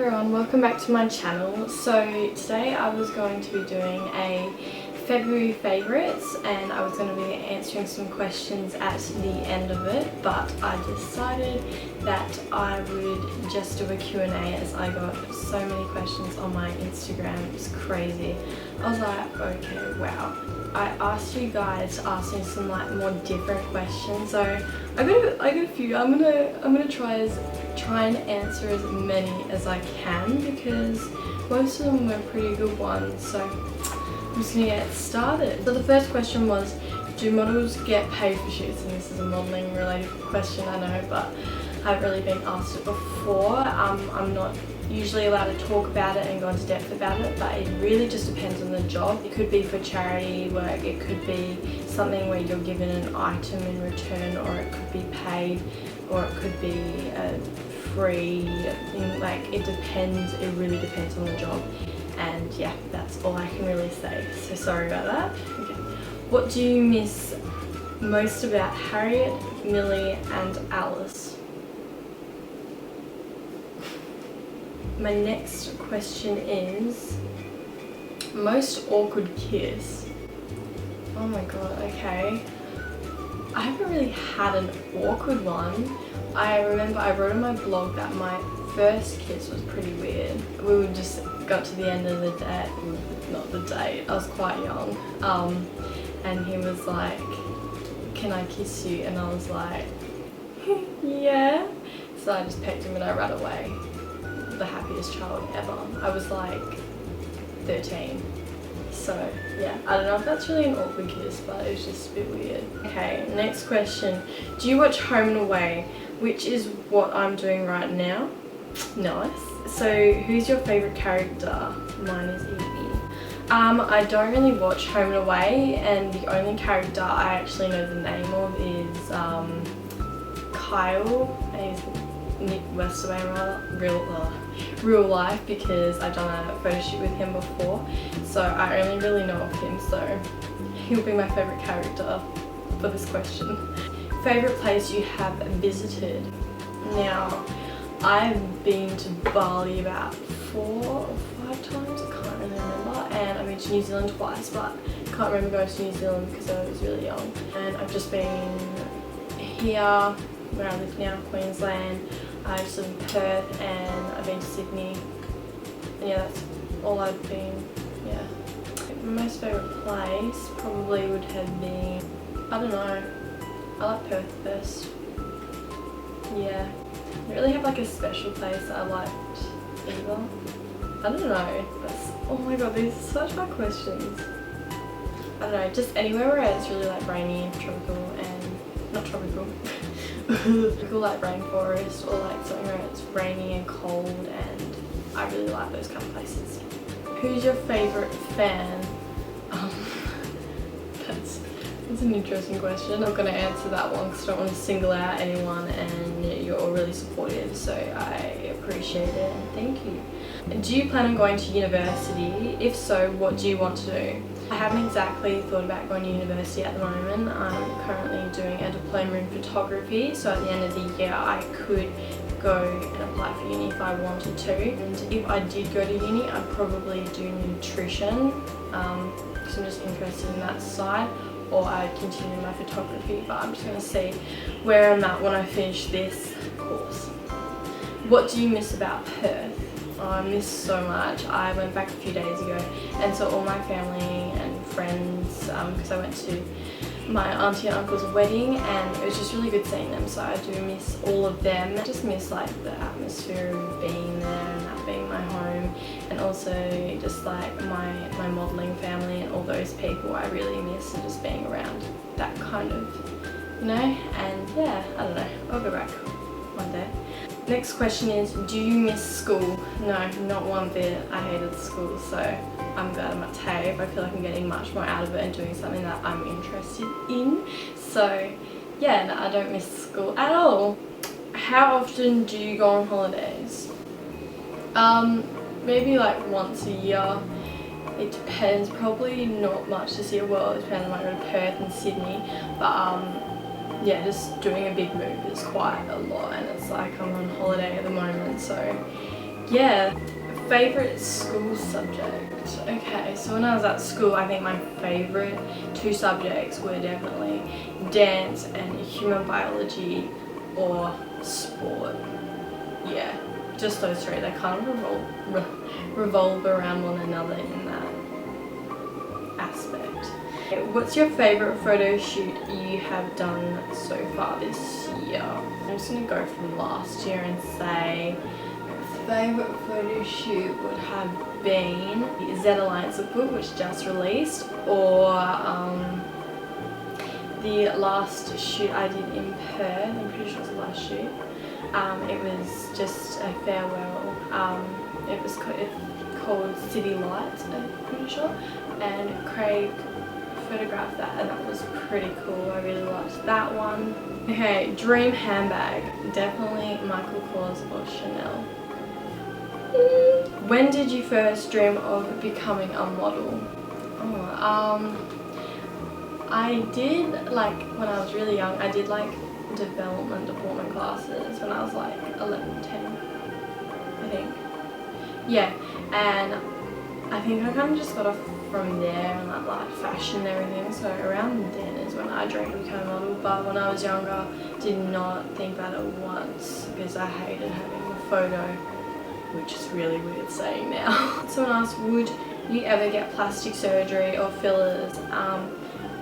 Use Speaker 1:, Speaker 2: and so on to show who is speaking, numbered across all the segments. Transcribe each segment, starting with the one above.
Speaker 1: everyone, welcome back to my channel. So today I was going to be doing a February favourites and I was going to be answering some questions at the end of it, but I decided that I would just do a Q&A as I got so many questions on my Instagram. It's crazy. I was like, okay, wow. I asked you guys to ask me some like more different questions, so I got a few. I'm gonna try and answer as many as I can because most of them were pretty good ones. So I'm just gonna get started. So the first question was, do models get paid for shoots? And this is a modelling related question, I know, but I haven't really been asked it before. I'm not usually allowed to talk about it and go into depth about it, but it really just depends on the job. It could be for charity work, it could be something where you're given an item in return, or it could be paid, or it could be a free thing. Like, it depends, it really depends on the job. And yeah, that's all I can really say, so sorry about that. Okay. What do you miss most about Harriet, Millie and Alice? My next question is, most awkward kiss. Oh my god, okay. I haven't really had an awkward one. I remember I wrote on my blog that my first kiss was pretty weird. We just got to the end of the day, not the date, I was quite young, and he was like, can I kiss you? And I was like, yeah. So I just pecked him and I ran away. The happiest child ever. I was like 13. So yeah, I don't know if that's really an awkward kiss, but it was just a bit weird. Okay, next question. Do you watch Home and Away? Which is what I'm doing right now. Nice. So who's your favourite character? Mine is Evie. I don't really watch Home and Away, and the only character I actually know the name of is Kyle. He's Nick Westerway, real life, because I've done a photo shoot with him before, so I only really know of him, so he'll be my favourite character for this question. Favourite place you have visited? Now, I've been to Bali about 4 or 5 times, I can't really remember, and I've been to New Zealand twice, but I can't remember going to New Zealand because I was really young. And I've just been here where I live now, Queensland. I just live in Perth, and I've been to Sydney, and yeah, that's all I've been. Yeah, my most favourite place probably would have been, I don't know, I like Perth best. Yeah, I don't really have like a special place that I liked either. I don't know, oh my god, these are such hard questions. I don't know, just anywhere where it's really like rainy and tropical, and not tropical. Tropical, like rainforest, or like something where it's rainy and cold, and I really like those kind of places. Who's your favourite fan? That's an interesting question. I'm not going to answer that one because I don't want to single out anyone, and you're all really supportive, so I appreciate it and thank you. Do you plan on going to university? If so, what do you want to do? I haven't exactly thought about going to university at the moment. I'm currently doing a diploma in photography, so at the end of the year I could go and apply for uni if I wanted to. And if I did go to uni, I'd probably do nutrition, because I'm just interested in that side, or I'd continue my photography, but I'm just going to see where I'm at when I finish this course. What do you miss about Perth? Oh, I miss so much. I went back a few days ago and saw all my family and friends, because I went to my auntie and uncle's wedding, and it was just really good seeing them, so I do miss all of them. I just miss like the atmosphere of being there and that being my home, and also just like my modelling family and all those people I really miss, and just being around that kind of, you know, and yeah, I don't know, I'll go back one day. Next question is, do you miss school? No, not one bit. I hated school, so I'm glad I'm at TAFE. I feel like I'm getting much more out of it and doing something that I'm interested in. So yeah, no, I don't miss school at all. How often do you go on holidays? Maybe like once a year. It depends, probably not much this year. Well, it depends, I might go to Perth and Sydney, but yeah, just doing a big move is quite a lot, and it's like I'm on holiday at the moment, so Yeah, favorite school subject. Okay, so when I was at school, I think my favorite two subjects were definitely dance and human biology or sport. Yeah, just those three. They kind of revolve around one another in that aspect. What's your favorite photo shoot you have done so far this year? I'm just gonna go from last year and say favorite photo shoot would have been the Z Alliance book, which just released, or the last shoot I did in Perth. I'm pretty sure it was the last shoot. It was just a farewell. It was called City Lights, I'm pretty sure, and Craig photographed that, and that was pretty cool. I really liked that one. Okay, dream handbag, definitely Michael Kors or Chanel. When did you first dream of becoming a model? I did, like, when I was really young, I did like development department classes when I was like 11, 10, I think. Yeah, and I think I kind of just got off from there, and I liked fashion and everything, so around then is when I dreamed of becoming a model. But when I was younger, did not think about it once because I hated having a photo, which is really weird saying now. Someone asked, would you ever get plastic surgery or fillers?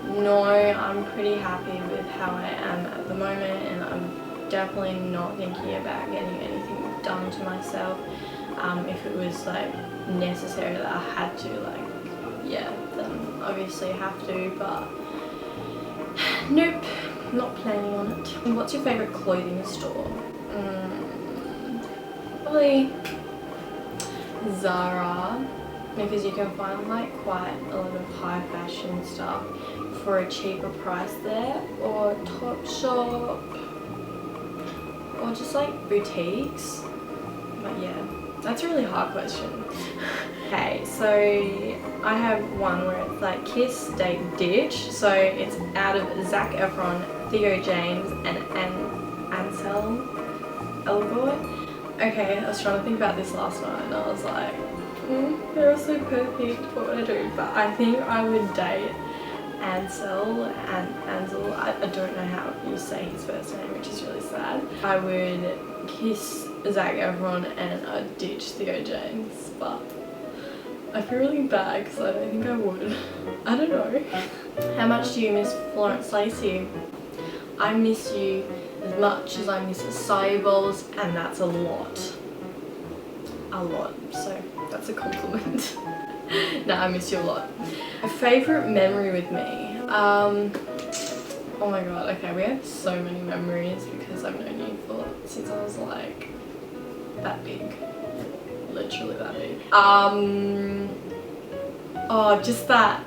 Speaker 1: No, I'm pretty happy with how I am at the moment, and I'm definitely not thinking about getting anything done to myself. If it was like necessary that I had to, like, yeah, then obviously I have to, but nope, not planning on it. What's your favourite clothing store? Probably Zara, because you can find like quite a lot of high fashion stuff for a cheaper price there, or Topshop, or just like boutiques. But yeah, that's a really hard question. Okay, so I have one where it's like Kiss, Date, Ditch. So it's out of Zac Efron, Theo James, and Ansel Elgort. Okay, I was trying to think about this last night, and I was like, they're all so perfect, what would I do? But I think I would date Ansel. I don't know how you say his first name, which is really sad. I would kiss Zac Efron and I'd ditch Theo James, but I feel really bad because I don't think I would. I don't know. How much do you miss Florence Lacey? I miss you as much as I miss acai bowls, and that's a lot. A lot, so that's a compliment. No, I miss you a lot. A favourite memory with me? Oh my god, okay, we have so many memories because I've known you since I was like that big. Literally that big. Oh, just that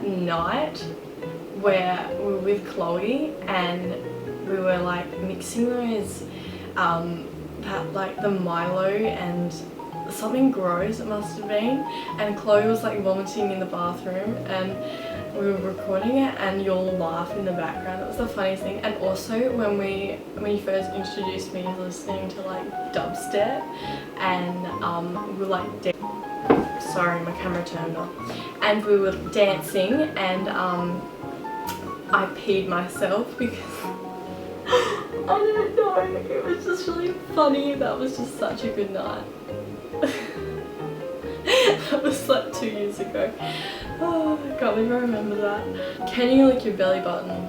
Speaker 1: night where we were with Chloe and we were like mixing those like the Milo and something gross it must have been, and Chloe was like vomiting in the bathroom, and we were recording it and you'll laugh in the background. That was the funniest thing. And also when you first introduced me listening to like dubstep, and we were like sorry, my camera turned off, and we were dancing, and I peed myself because I don't know, it was just really funny. That was just such a good night. That was like 2 years ago. Oh, I can't believe I remember that. Can you lick your belly button?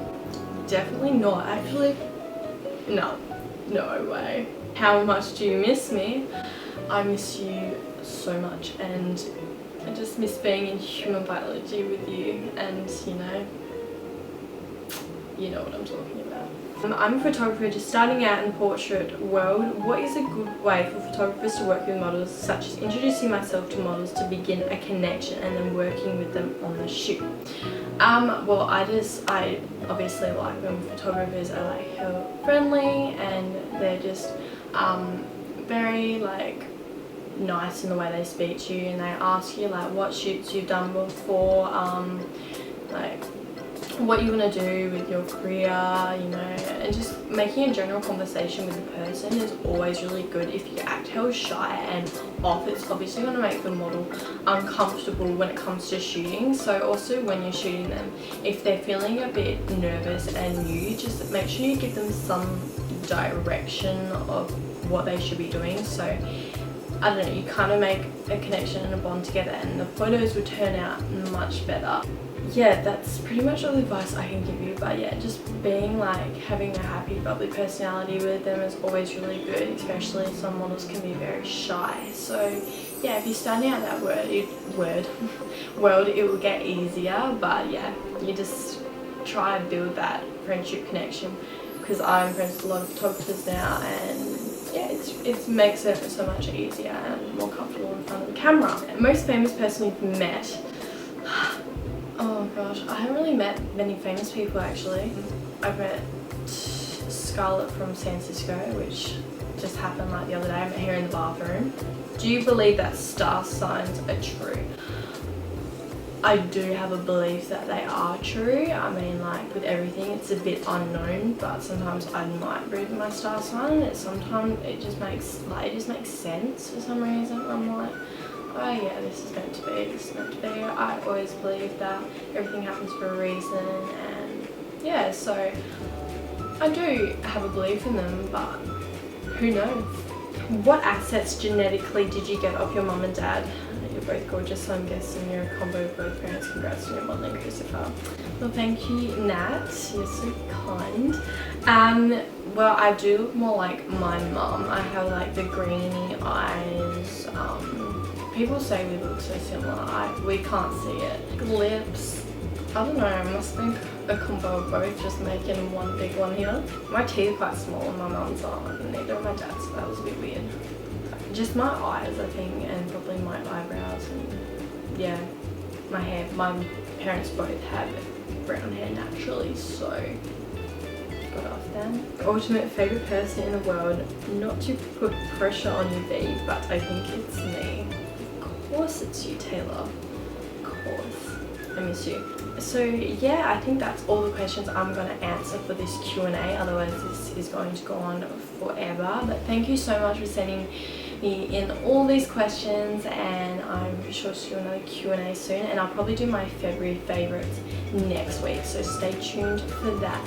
Speaker 1: Definitely not. Actually, no way. How much do you miss me? I miss you so much, and I just miss being in human biology with you, and you know what I'm talking about. I'm a photographer just starting out in the portrait world. What is a good way for photographers to work with models, such as introducing myself to models to begin a connection and then working with them on the shoot? Well, I obviously like when photographers are like hella friendly, and they're just very like nice in the way they speak to you, and they ask you like what shoots you've done before, like what you want to do with your career, you know, and just making a general conversation with the person is always really good. If you act hell shy and off, it's obviously going to make the model uncomfortable when it comes to shooting. So also when you're shooting them, if they're feeling a bit nervous and new, just make sure you give them some direction of what they should be doing. So I don't know, you kind of make a connection and a bond together, and the photos will turn out much better. Yeah, that's pretty much all the advice I can give you. But yeah, just being like, having a happy, bubbly personality with them is always really good, especially some models can be very shy. So yeah, if you're starting out that world, it will get easier. But yeah, you just try and build that friendship connection, because I'm friends with a lot of photographers now, and yeah, it makes it so much easier and more comfortable in front of the camera. Most famous person you've met? Oh gosh, I haven't really met many famous people actually. I've met Scarlett from San Francisco, which just happened like the other day. I met her in the bathroom. Do you believe that star signs are true? I do have a belief that they are true. I mean, like with everything, it's a bit unknown, but sometimes I might read my star sign. Sometimes it just makes sense for some reason. I'm like, oh yeah, this is meant to be, this is meant to be. I always believe that everything happens for a reason, and yeah, so I do have a belief in them, but who knows? What assets genetically did you get off your mum and dad? You're both gorgeous, so I'm guessing you're a combo of both parents. Congrats on your modelling, Christopher. Well, thank you, Nat. You're so kind. Well, I do look more like my mum. I have like the greeny eyes. People say we look so similar. We can't see it. Lips, I don't know, I must think a combo of both, just making one big one here. My teeth are quite small and my mum's aren't, and neither are my dad's, so that was a bit weird. Just my eyes, I think, and probably my eyebrows, and yeah, my hair. My parents both have brown hair naturally, so got off them. Ultimate favourite person in the world, not to put pressure on you, B, but I think it's me. Of course it's you, Taylor. Of course. I miss you. So yeah, I think that's all the questions I'm going to answer for this Q&A, otherwise this is going to go on forever. But thank you so much for sending me in all these questions, and I'm sure to do another Q&A soon, and I'll probably do my February favourites next week, so stay tuned for that.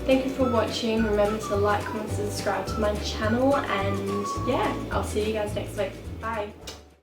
Speaker 1: Thank you for watching. Remember to like, comment, subscribe to my channel, and yeah, I'll see you guys next week. Bye.